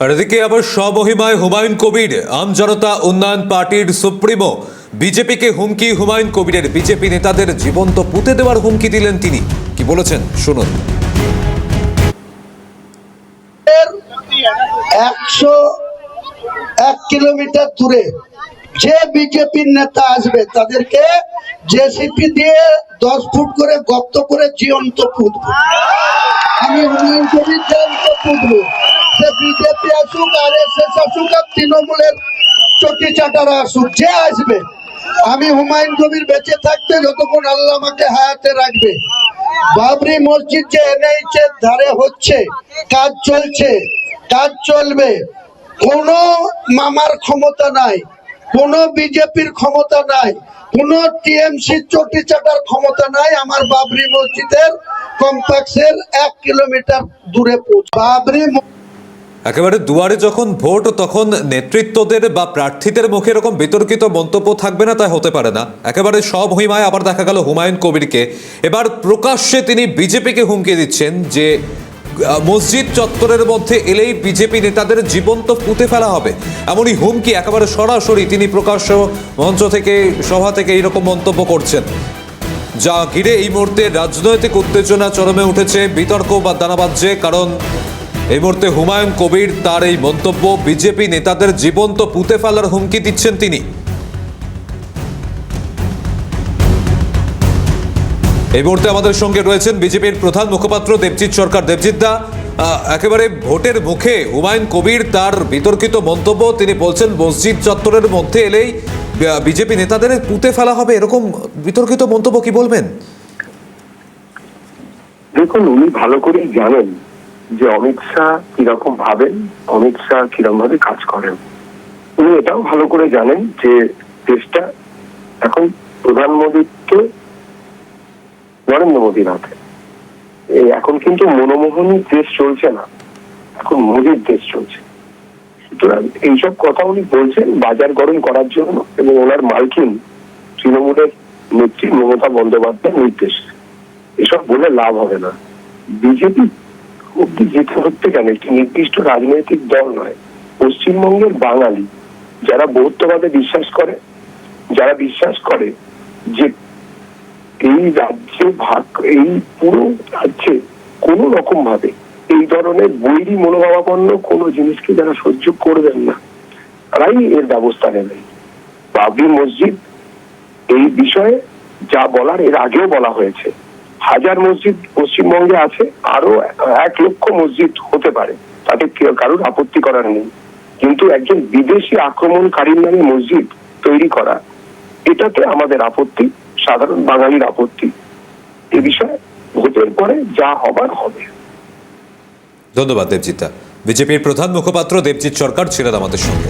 আর এদিকে আবার স্বমহিমায় হুমায়ুন কবির আম জনতা উন্নয়ন পার্টির সুপ্রিমো বিজেপিকে হুমকি হুমায়ুন কবিরের বিজেপি নেতাদের জীবন্ত পুঁতে দেওয়ার হুমকি দিলেন তিনি। কি বলেছেন শুনুন। 101 কিলোমিটার দূরে যে বিজেপির নেতা আসবে তাদেরকে জেসিপি দিয়ে 10 ফুট করে গর্ত করে জীবন্ত পুঁতব। আমি হুমায়ুন কবির জীবন্ত পুঁতব। সে বিজেপি আসুক, আরএসএস আসুক, আর তৃণমূলের চটি চাটারা আসুক, যে আসবে আমি হুমায়ুন কবির বেঁচে থাকতে যতক্ষণ আল্লাহ আমাকে হায়াতে রাখবে, বাবরি মসজিদ যে এনএইচ এর ধারে হচ্ছে, কাজ চলছে, কাজ চলবে, কোন মামার ক্ষমতা নাই, কোন বিজেপির ক্ষমতা নাই, কোন টিএমসি চটি চাটার ক্ষমতা নাই আমার বাবরি মসজিদের কমপ্লেক্সের 1 কিলোমিটার দূরে বাবরি। একেবারে দুয়ারে যখন ভোট তখন নেতৃত্বদের বা প্রার্থীদের মুখে এরকম বিতর্কিত মন্তব্য থাকবে না, তাই হতে পারে না। একেবারে স্বমহিমায় আবার দেখা গেল হুমায়ুন কবিরকে, এবার প্রকাশ্যে তিনি বিজেপিকে হুমকি দিচ্ছেন যে মসজিদ চত্বরের মধ্যে এলেই বিজেপি নেতাদের জীবন্ত পুঁতে ফেলা হবে, এমনই হুমকি একেবারে সরাসরি তিনি প্রকাশ্য মঞ্চ থেকে, সভা থেকে এইরকম মন্তব্য করছেন, যা ঘিরে এই মুহূর্তে রাজনৈতিক উত্তেজনা চরমে উঠেছে, বিতর্ক বা দানা বাজছে। কারণ এই মুহূর্তে হুমায়ুন কবির তার এই মন্তব্য বিজেপি নেতাদের জীবন্ত পুঁতে ফেলার হুমকি দিচ্ছেন তিনি। এই মুহূর্তে আমাদের সঙ্গে রয়েছেন বিজেপির প্রধান মুখপাত্র দেবজিৎ সরকার। দেবজিৎ দা, একেবারে ভোটের মুখে হুমায়ুন কবির তার বিতর্কিত মন্তব্য, তিনি বলছেন মসজিদ চত্বরের মধ্যে এলেই বিজেপি নেতাদের পুঁতে ফেলা হবে, এরকম বিতর্কিত মন্তব্য, কি বলবেন? দেখুন, উনি ভালো করেই জানেন যে অমিত শাহ কিরকম ভাবেন, অমিত শাহ কিরকম ভাবে কাজ করেন। উনি এটাও ভালো করে জানেন যে দেশটা এখন প্রধানমন্ত্রী নরেন্দ্র মোদীর হাতে। এখন কিন্তু মনমোহনী দেশ চলছে না, এখন মোদীর দেশ চলছে। সুতরাং এইসব কথা উনি বলছেন বাজার গরম করার জন্য, এবং ওনার মার্কিন তৃণমূলের নেত্রী মমতা বন্দ্যোপাধ্যায়ের নির্দেশে। এসব বলে লাভ হবে না। বিজেপি অব্দি যেতে হচ্ছে কেন, একটি নির্দিষ্ট রাজনৈতিক দল নয়, পশ্চিমবঙ্গের বাঙালি যারা বহুত্ববাদে বিশ্বাস করে, যারা বিশ্বাস করে যে এই রাজ্যে ভাগ, এই পুরো রাজ্যে কোন রকম ভাবে এই ধরনের বৈরী মনোভাবাপন্ন কোন জিনিসকে যারা সহ্য করবেন না, তারাই এর ব্যবস্থা নেবেন। বাবরি মসজিদ এই বিষয়ে যা বলার এর আগেও বলা হয়েছে। 1000 মসজিদ পশ্চিমবঙ্গে আছে, আরো 1 লক্ষ মসজিদ হতে পারে, তাতে কারোর আপত্তি করার নেই। কিন্তু একজন বিদেশি আক্রমণকারীর নামে মসজিদ তৈরি করা, এটাতে আমাদের আপত্তি, সাধারণ বাঙালির আপত্তি। এ বিষয়ে ভোটের পরে যা হবার হবে। ধন্যবাদ দেবজিৎ দা। বিজেপির প্রধান মুখপাত্র দেবজিৎ সরকার ছিলেন আমাদের সঙ্গে।